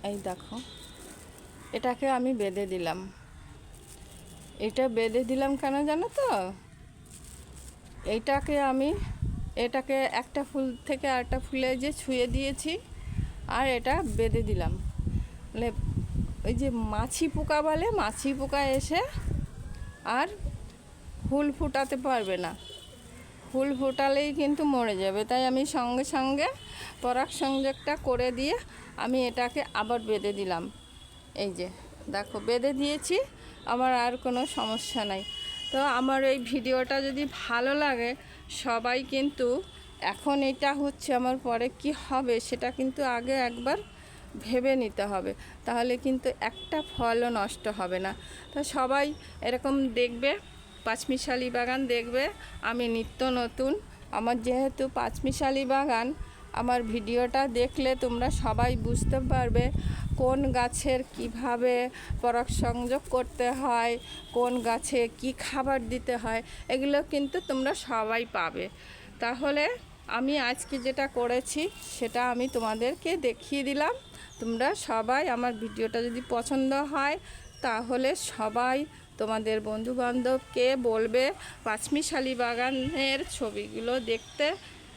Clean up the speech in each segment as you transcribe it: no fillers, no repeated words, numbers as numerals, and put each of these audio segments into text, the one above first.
এই দেখো, এটাকে আমি বেঁধে দিলাম। এটা বেঁধে দিলাম কেন জানো তো? এটাকে একটা ফুল থেকে আরেকটা ফুলে যে ছুঁয়ে দিয়েছি, আর এটা বেঁধে দিলাম। মানে ওই যে মাছি পোকা বলে, মাছি পোকা এসে আর ফুল ফোটাতে পারবে না। ফুল ফোটালেই কিন্তু মরে যাবে। তাই আমি সঙ্গে সঙ্গে পরাগ সংযোগটা করে দিয়ে আমি এটাকে আবার বেঁধে দিলাম। এই যে দেখো, বেঁধে দিয়েছি, আমার আর কোনো সমস্যা নাই। তো আমার এই ভিডিওটা যদি ভালো লাগে, সবাই কিন্তু এখন এটা হচ্ছে, আমার পরে কি হবে সেটা কিন্তু আগে একবার ভেবে নিতে হবে, তাহলে কিন্তু একটা ফলও নষ্ট হবে না। তো সবাই এরকম দেখবে, পাঁচমিশালি বাগান দেখবে। আমি নিত্য নতুন, আমার যেহেতু পাঁচমিশালি বাগান, আমার ভিডিওটা দেখলে তোমরা সবাই বুঝতে পারবে কোন গাছের কিভাবে পরাগ সংযোগ করতে হয়, কোন গাছে কি খাবার দিতে হয়, এগুলো কিন্তু তোমরা সবাই পাবে। তাহলে আমি আজকে যেটা করেছি সেটা আমি তোমাদেরকে দেখিয়ে দিলাম। তোমরা সবাই আমার ভিডিওটা যদি পছন্দ হয়, তাহলে সবাই তোমাদের বন্ধুবান্ধবকে বলবে পাঁচমিশালি বাগানের ছবিগুলো দেখতে।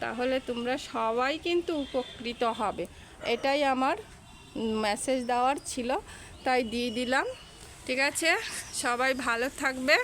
তাহলে তোমরা সবাই কিন্তু উপকৃত হবে। এটাই আমার মেসেজ দেওয়ার ছিল, তাই দিয়ে দিলাম। ঠিক আছে, সবাই ভালো থাকবে।